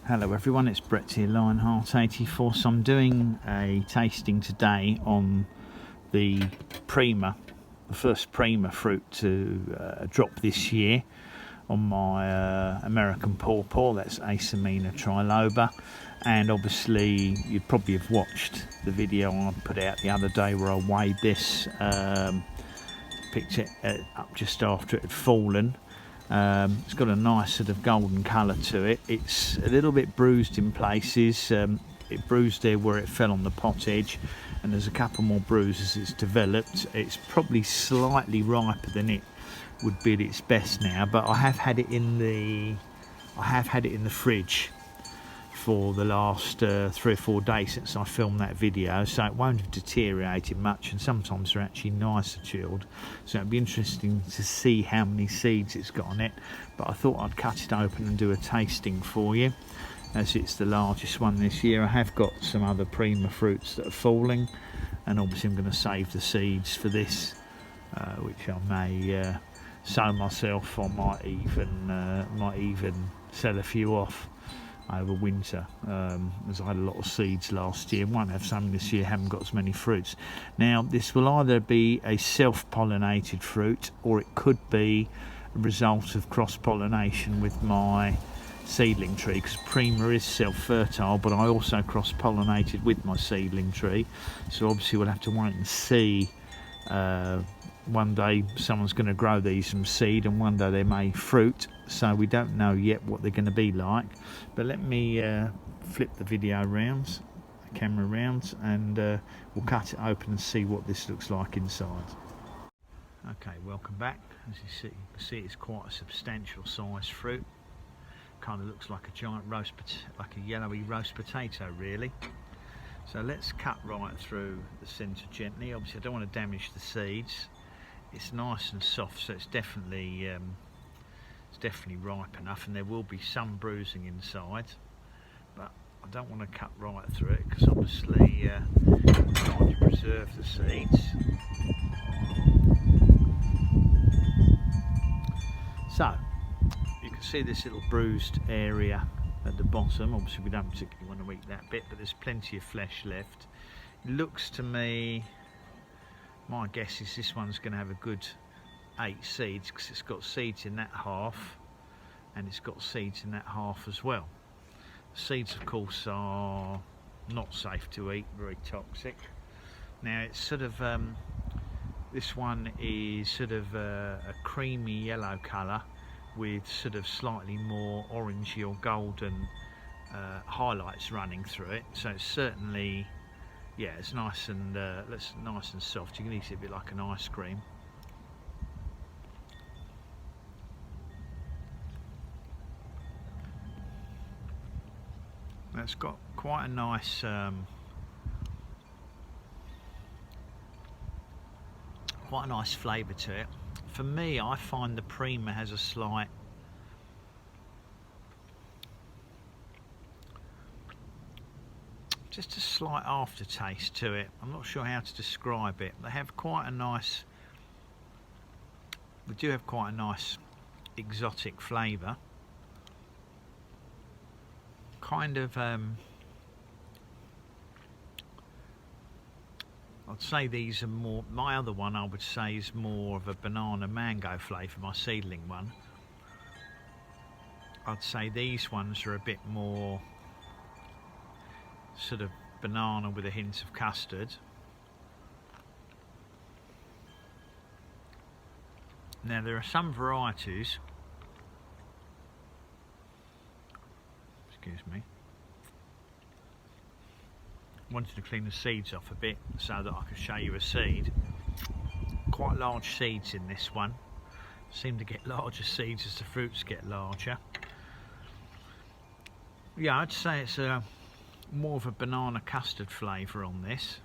Hello everyone, it's Brett here, Lionheart84. So I'm doing a tasting today on the Prima, the first Prima fruit to drop this year on my American Pawpaw. That's Asamina triloba, and obviously you probably have watched the video I put out the other day where I weighed this, picked it up just after it had fallen. It's got a nice sort of golden colour to it. It's a little bit bruised in places. It bruised there where it fell on the pot edge, and there's a couple more bruises it's developed. It's probably slightly riper than it would be at its best now, but I have had it in the fridge for the last 3 or 4 days since I filmed that video, so it won't have deteriorated much, and sometimes they're actually nicer chilled, so it'd be interesting to see how many seeds it's got on it. But I thought I'd cut it open and do a tasting for you, as it's the largest one this year. I have got some other Prima fruits that are falling, and obviously I'm going to save the seeds for this, which I may sow myself. I might even sell a few off over winter, as I had a lot of seeds last year. Won't have some this year, haven't got as many fruits. Now this will either be a self-pollinated fruit, or it could be a result of cross-pollination with my seedling tree, because Prima is self-fertile, but I also cross-pollinated with my seedling tree, so obviously we'll have to wait and see. One day someone's going to grow these from seed, and one day they may fruit, so we don't know yet what they're going to be like. But let me flip the video round, the camera round, and we'll cut it open and see what this looks like inside. Okay, welcome back. As you see, it's quite a substantial sized fruit. Kind of looks like a giant like a yellowy roast potato really. So let's cut right through the centre gently. Obviously I don't want to damage the seeds. It's nice and soft, so it's definitely ripe enough, and there will be some bruising inside, but I don't want to cut right through it because obviously I'm trying to preserve the seeds. So you can see this little bruised area at the bottom. Obviously we don't particularly want to eat that bit, but there's plenty of flesh left. It looks to me, my guess is this one's going to have a good 8 seeds, because it's got seeds in that half and it's got seeds in that half as well. Seeds of course are not safe to eat, very toxic. Now it's sort of this one is sort of a creamy yellow colour with sort of slightly more orangey or golden highlights running through it, so it's certainly, yeah, it's nice and soft. You can eat it a bit like an ice cream. It's got quite a nice flavour to it. For me, I find the Prima has a slight aftertaste to it. I'm not sure how to describe it. They do have quite a nice exotic flavour. Kind of I'd say these are more, my other one I would say is more of a banana mango flavour, my seedling one. I'd say these ones are a bit more sort of banana with a hint of custard. Now there are some varieties, excuse me, wanted to clean the seeds off a bit so that I could show you a seed. Quite large seeds in this one. Seem to get larger seeds as the fruits get larger. Yeah, I'd say it's more of a banana custard flavour on this.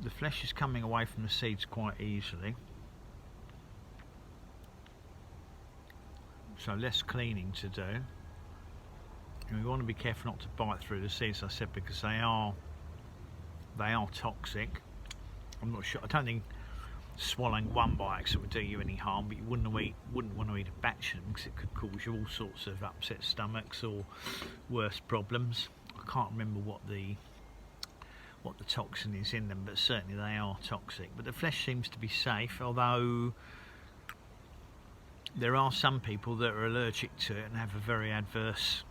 The flesh is coming away from the seeds quite easily, so less cleaning to do. And we want to be careful not to bite through the seeds, as I said, because they are toxic. I'm not sure, I don't think swallowing one by accident would do you any harm, but you wouldn't want to eat a batch of them because it could cause you all sorts of upset stomachs or worse problems. I can't remember what the toxin is in them, but certainly they are toxic. But the flesh seems to be safe, although there are some people that are allergic to it and have a very adverse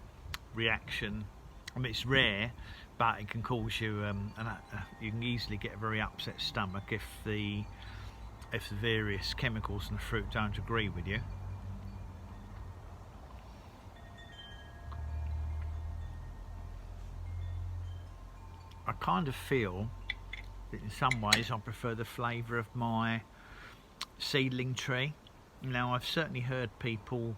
reaction. I mean, it's rare, but it can cause you you can easily get a very upset stomach if the various chemicals in the fruit don't agree with you. I kind of feel that in some ways I prefer the flavour of my seedling tree. Now, I've certainly heard people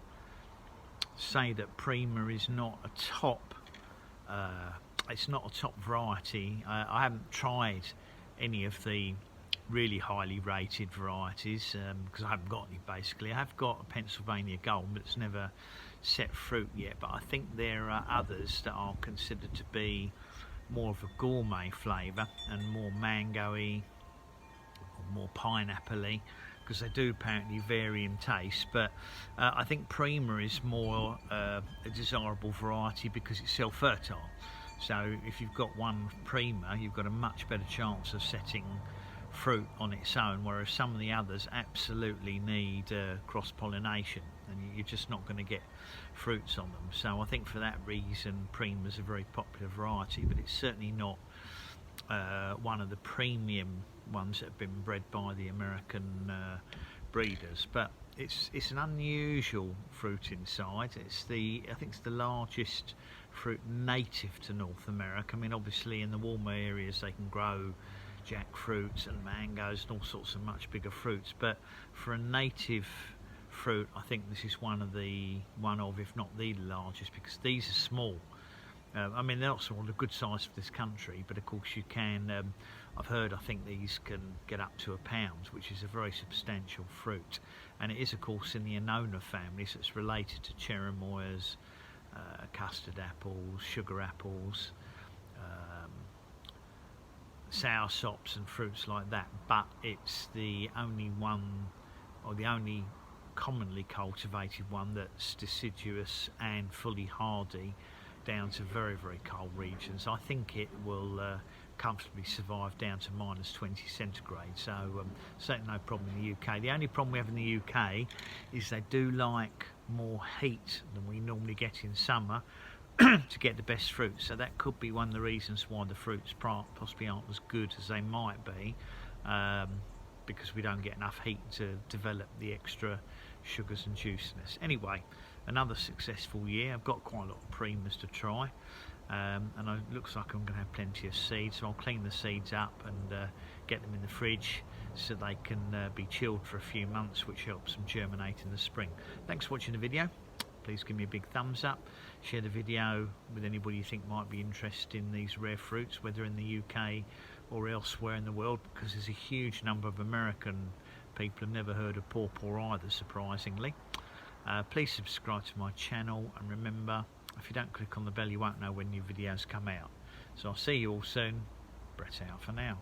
say that Prima is not a top variety. I haven't tried any of the really highly rated varieties because I haven't got any. Basically, I have got a Pennsylvania Gold, but it's never set fruit yet. But I think there are others that are considered to be more of a gourmet flavour and more mango-y or more pineapple-y, because they do apparently vary in taste. But I think Prima is more a desirable variety because it's self-fertile. So if you've got one Prima, you've got a much better chance of setting fruit on its own, whereas some of the others absolutely need cross-pollination, and you're just not going to get fruits on them. So I think for that reason Prima's a very popular variety, but it's certainly not one of the premium ones that have been bred by the American breeders. But it's an unusual fruit inside. I think it's the largest fruit native to North America. I mean, obviously in the warmer areas they can grow jackfruits and mangoes and all sorts of much bigger fruits, but for a native fruit I think this is one of if not the largest, because these are small. I mean, they're not small, they're good size for this country, but of course you can I've heard, I think these can get up to £1, which is a very substantial fruit, and it is of course in the Annona family, so it's related to cherimoyas, custard apples, sugar apples, soursops and fruits like that, but it's the only one, or the only commonly cultivated one, that's deciduous and fully hardy down to very, very cold regions. I think it will comfortably survive down to -20 centigrade, so certainly no problem in the UK. The only problem we have in the UK is they do like more heat than we normally get in summer to get the best fruit, so that could be one of the reasons why the fruits possibly aren't as good as they might be, because we don't get enough heat to develop the extra sugars and juiciness. Anyway, another successful year. I've got quite a lot of Primas to try, and it looks like I'm going to have plenty of seeds, so I'll clean the seeds up and get them in the fridge so they can be chilled for a few months, which helps them germinate in the spring. Thanks for watching the video. Please give me a big thumbs up, share the video with anybody you think might be interested in these rare fruits, whether in the UK or elsewhere in the world, because there's a huge number of American people who've never heard of pawpaw either, surprisingly. Please subscribe to my channel, and remember, if you don't click on the bell you won't know when new videos come out. So I'll see you all soon. Brett out for now.